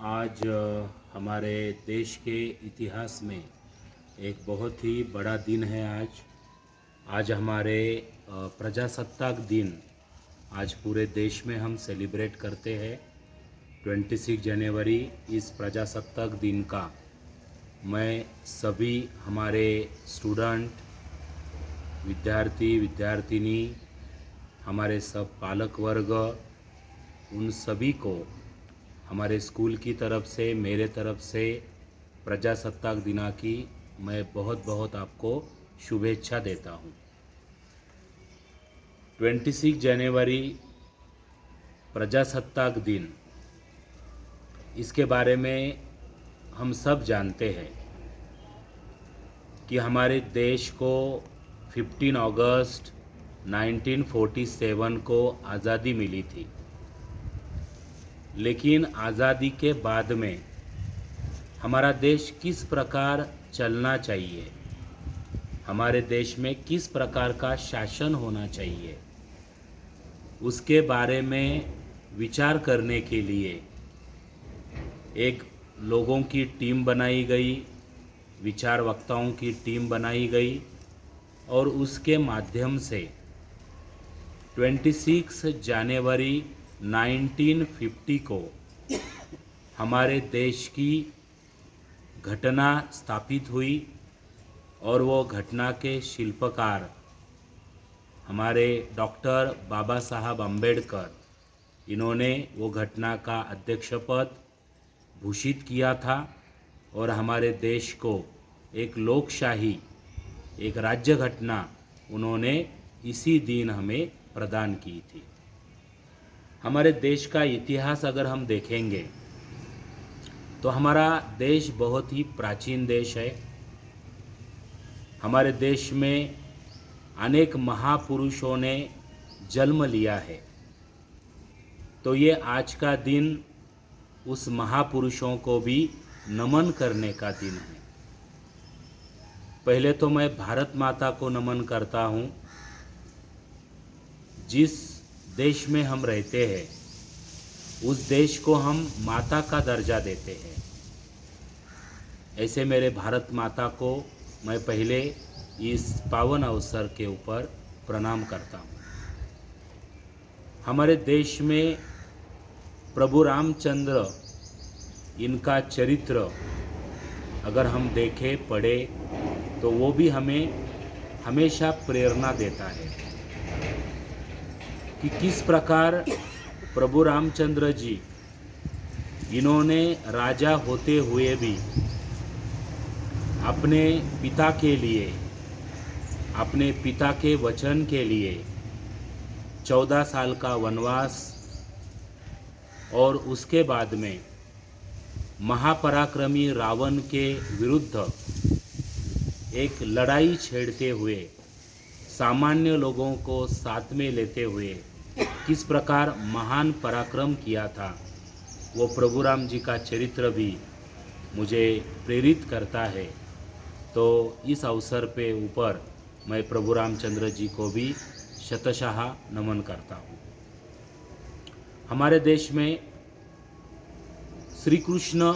आज हमारे देश के इतिहास में एक बहुत ही बड़ा दिन है। आज हमारे प्रजासत्ताक दिन आज पूरे देश में हम सेलिब्रेट करते हैं। 26 जनवरी इस प्रजासत्ताक दिन का मैं सभी हमारे स्टूडेंट, विद्यार्थी विद्यार्थिनी, हमारे सब पालक वर्ग, उन सभी को हमारे स्कूल की तरफ से, मेरे तरफ से प्रजासत्ताक दिना की मैं बहुत बहुत आपको शुभेच्छा देता हूँ। 26 जनवरी प्रजासत्ताक दिन, इसके बारे में हम सब जानते हैं कि हमारे देश को 15 अगस्त 1947 को आज़ादी मिली थी। लेकिन आज़ादी के बाद में हमारा देश किस प्रकार चलना चाहिए, हमारे देश में किस प्रकार का शासन होना चाहिए, उसके बारे में विचार करने के लिए एक लोगों की टीम बनाई गई, विचार वक्ताओं की टीम बनाई गई और उसके माध्यम से 26 जनवरी 1950 को हमारे देश की घटना स्थापित हुई और वो घटना के शिल्पकार हमारे डॉक्टर बाबा साहब अम्बेडकर, इन्होंने वो घटना का अध्यक्ष पद भूषित किया था और हमारे देश को एक लोकशाही, एक राज्य घटना उन्होंने इसी दिन हमें प्रदान की थी। हमारे देश का इतिहास अगर हम देखेंगे तो हमारा देश बहुत ही प्राचीन देश है। हमारे देश में अनेक महापुरुषों ने जन्म लिया है, तो ये आज का दिन उस महापुरुषों को भी नमन करने का दिन है। पहले तो मैं भारत माता को नमन करता हूँ। जिस देश में हम रहते हैं उस देश को हम माता का दर्जा देते हैं। ऐसे मेरे भारत माता को मैं पहले इस पावन अवसर के ऊपर प्रणाम करता हूँ। हमारे देश में प्रभु रामचंद्र, इनका चरित्र अगर हम देखें, पढ़े, तो वो भी हमें हमेशा प्रेरणा देता है कि किस प्रकार प्रभु रामचंद्र जी, इन्होंने राजा होते हुए भी अपने पिता के लिए, अपने पिता के वचन के लिए 14 साल का वनवास और उसके बाद में महापराक्रमी रावण के विरुद्ध एक लड़ाई छेड़ते हुए, सामान्य लोगों को साथ में लेते हुए किस प्रकार महान पराक्रम किया था, वो प्रभु राम जी का चरित्र भी मुझे प्रेरित करता है। तो इस अवसर पे ऊपर मैं प्रभु रामचंद्र जी को भी शतशः नमन करता हूँ। हमारे देश में श्री कृष्ण,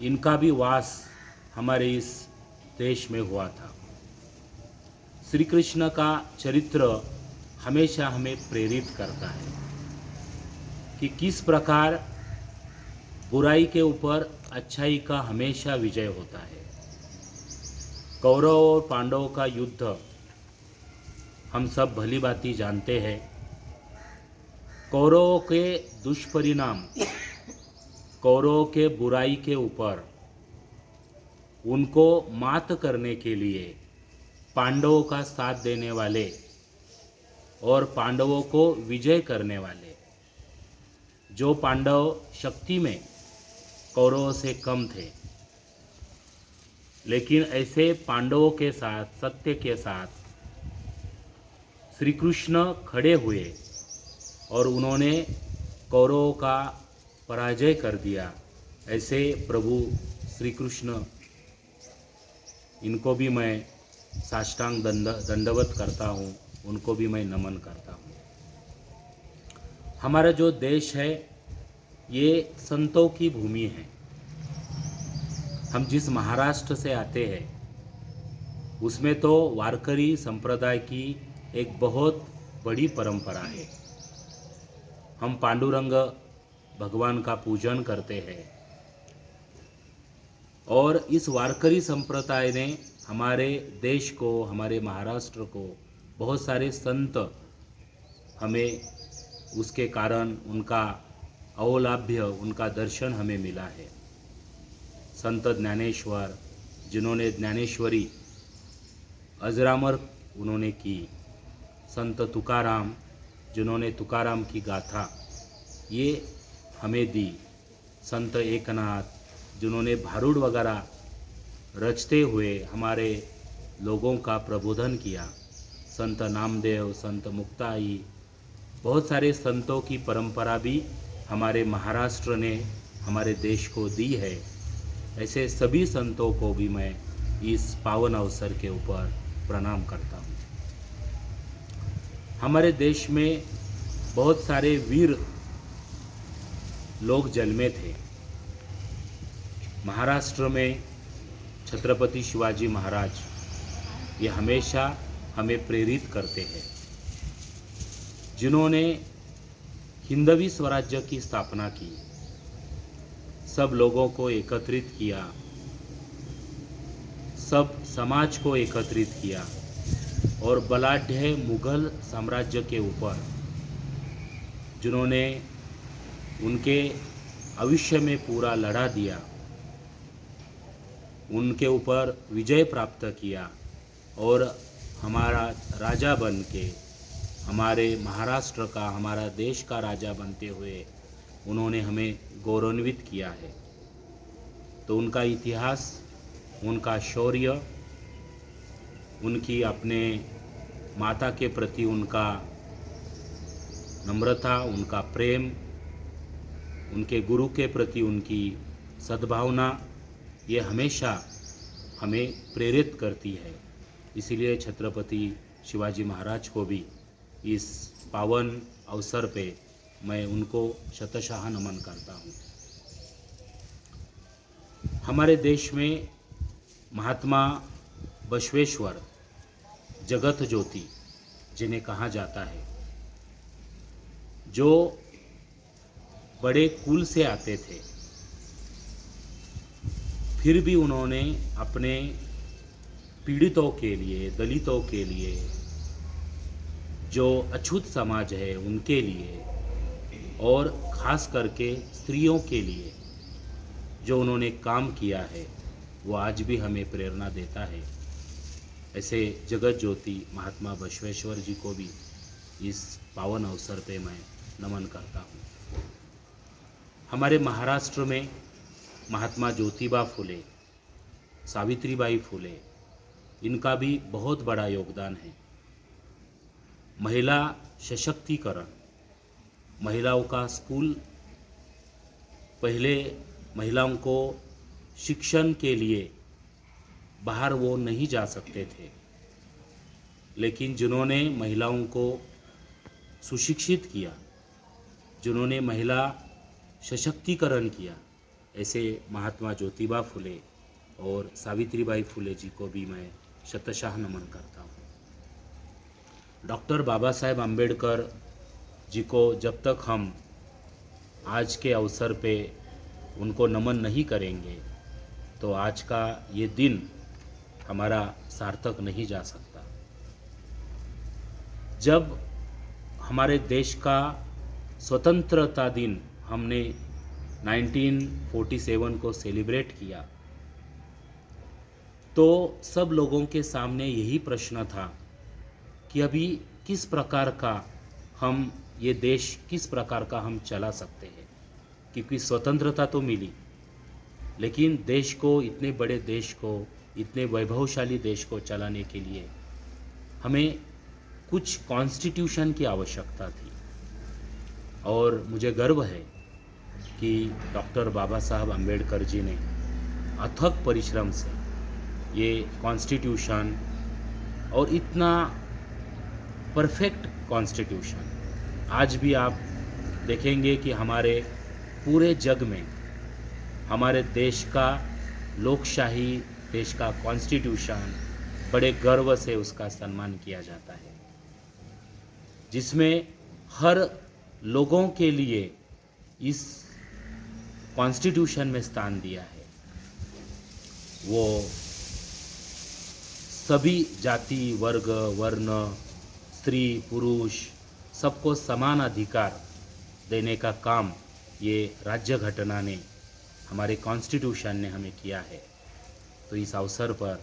इनका भी वास हमारे इस देश में हुआ था। श्री कृष्ण का चरित्र हमेशा हमें प्रेरित करता है कि किस प्रकार बुराई के ऊपर अच्छाई का हमेशा विजय होता है। कौरव और पांडवों का युद्ध हम सब भली भांति जानते हैं। कौरवों के दुष्परिणाम, कौरवों के बुराई के ऊपर उनको मात करने के लिए पांडवों का साथ देने वाले और पांडवों को विजय करने वाले, जो पांडव शक्ति में कौरवों से कम थे, लेकिन ऐसे पांडवों के साथ, सत्य के साथ श्री कृष्ण खड़े हुए और उन्होंने कौरवों का पराजय कर दिया। ऐसे प्रभु श्री कृष्ण, इनको भी मैं साष्टांग दंडवत करता हूँ, उनको भी मैं नमन करता हूँ। हमारा जो देश है ये संतों की भूमि है। हम जिस महाराष्ट्र से आते हैं उसमें तो वारकरी संप्रदाय की एक बहुत बड़ी परंपरा है। हम पांडुरंग भगवान का पूजन करते हैं और इस वारकरी संप्रदाय ने हमारे देश को, हमारे महाराष्ट्र को बहुत सारे संत हमें उसके कारण उनका अवलाभ्य, उनका दर्शन हमें मिला है। संत ज्ञानेश्वर जिन्होंने ज्ञानेश्वरी अजरामर उन्होंने की, संत तुकाराम जिन्होंने तुकाराम की गाथा ये हमें दी, संत एकनाथ जिन्होंने भारूड वगैरह रचते हुए हमारे लोगों का प्रबोधन किया, संत नामदेव, संत मुक्ताई, बहुत सारे संतों की परंपरा भी हमारे महाराष्ट्र ने हमारे देश को दी है। ऐसे सभी संतों को भी मैं इस पावन अवसर के ऊपर प्रणाम करता हूँ। हमारे देश में बहुत सारे वीर लोग जन्मे थे। महाराष्ट्र में छत्रपति शिवाजी महाराज ये हमेशा हमें प्रेरित करते हैं, जिन्होंने हिंदवी स्वराज्य की स्थापना की, सब लोगों को एकत्रित किया, सब समाज को एकत्रित किया और बलाढ्य मुगल साम्राज्य के ऊपर जिन्होंने उनके भविष्य में पूरा लड़ा दिया, उनके ऊपर विजय प्राप्त किया और हमारा राजा बन के, हमारे महाराष्ट्र का, हमारा देश का राजा बनते हुए उन्होंने हमें गौरवान्वित किया है। तो उनका इतिहास, उनका शौर्य, उनकी अपने माता के प्रति उनका नम्रता, उनका प्रेम, उनके गुरु के प्रति उनकी सद्भावना, ये हमेशा हमें प्रेरित करती है। इसीलिए छत्रपति शिवाजी महाराज को भी इस पावन अवसर पे मैं उनको शतशः नमन करता हूँ। हमारे देश में महात्मा बसवेश्वर जगत ज्योति जिन्हें कहा जाता है, जो बड़े कुल से आते थे, फिर भी उन्होंने अपने पीड़ितों के लिए, दलितों के लिए, जो अछूत समाज है उनके लिए और ख़ास करके स्त्रियों के लिए जो उन्होंने काम किया है वो आज भी हमें प्रेरणा देता है। ऐसे जगत ज्योति महात्मा बसवेश्वर जी को भी इस पावन अवसर पे मैं नमन करता हूँ। हमारे महाराष्ट्र में महात्मा ज्योतिबा फुले, सावित्रीबाई फुले, इनका भी बहुत बड़ा योगदान है। महिला सशक्तिकरण, महिलाओं का स्कूल, पहले महिलाओं को शिक्षण के लिए बाहर वो नहीं जा सकते थे, लेकिन जिन्होंने महिलाओं को सुशिक्षित किया, जिन्होंने महिला सशक्तिकरण किया, ऐसे महात्मा ज्योतिबा फुले और सावित्रीबाई फुले जी को भी मैं शतशः नमन करता हूँ। डॉक्टर बाबा साहेब अम्बेडकर जी को जब तक हम आज के अवसर पे उनको नमन नहीं करेंगे तो आज का ये दिन हमारा सार्थक नहीं जा सकता। जब हमारे देश का स्वतंत्रता दिन हमने 1947 को सेलिब्रेट किया तो सब लोगों के सामने यही प्रश्न था कि अभी किस प्रकार का हम ये देश किस प्रकार का हम चला सकते हैं, क्योंकि स्वतंत्रता तो मिली, लेकिन देश को, इतने बड़े देश को, इतने वैभवशाली देश को चलाने के लिए हमें कुछ कॉन्स्टिट्यूशन की आवश्यकता थी। और मुझे गर्व है कि डॉक्टर बाबा साहब अम्बेडकर जी ने अथक परिश्रम से ये कॉन्स्टिट्यूशन, और इतना परफेक्ट कॉन्स्टिट्यूशन, आज भी आप देखेंगे कि हमारे पूरे जग में हमारे देश का लोकशाही, देश का कॉन्स्टिट्यूशन बड़े गर्व से उसका सम्मान किया जाता है, जिसमें हर लोगों के लिए इस कॉन्स्टिट्यूशन में स्थान दिया है। वो सभी जाति, वर्ग, वर्ण, स्त्री, पुरुष सबको समान अधिकार देने का काम ये राज्य घटना ने, हमारे कॉन्स्टिट्यूशन ने हमें किया है। तो इस अवसर पर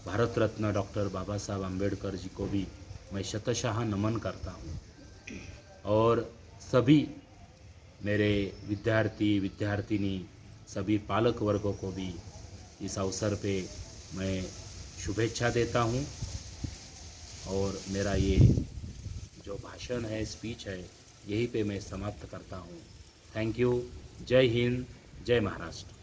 भारत रत्न डॉक्टर बाबा साहब अम्बेडकर जी को भी मैं शतशः नमन करता हूँ, और सभी मेरे विद्यार्थी विद्यार्थिनी सभी पालक वर्गों को भी इस अवसर पे मैं शुभेच्छा देता हूँ। और मेरा ये जो भाषण है, स्पीच है, यहीं पे मैं समाप्त करता हूँ। Thank you. जय हिंद, जय महाराष्ट्र।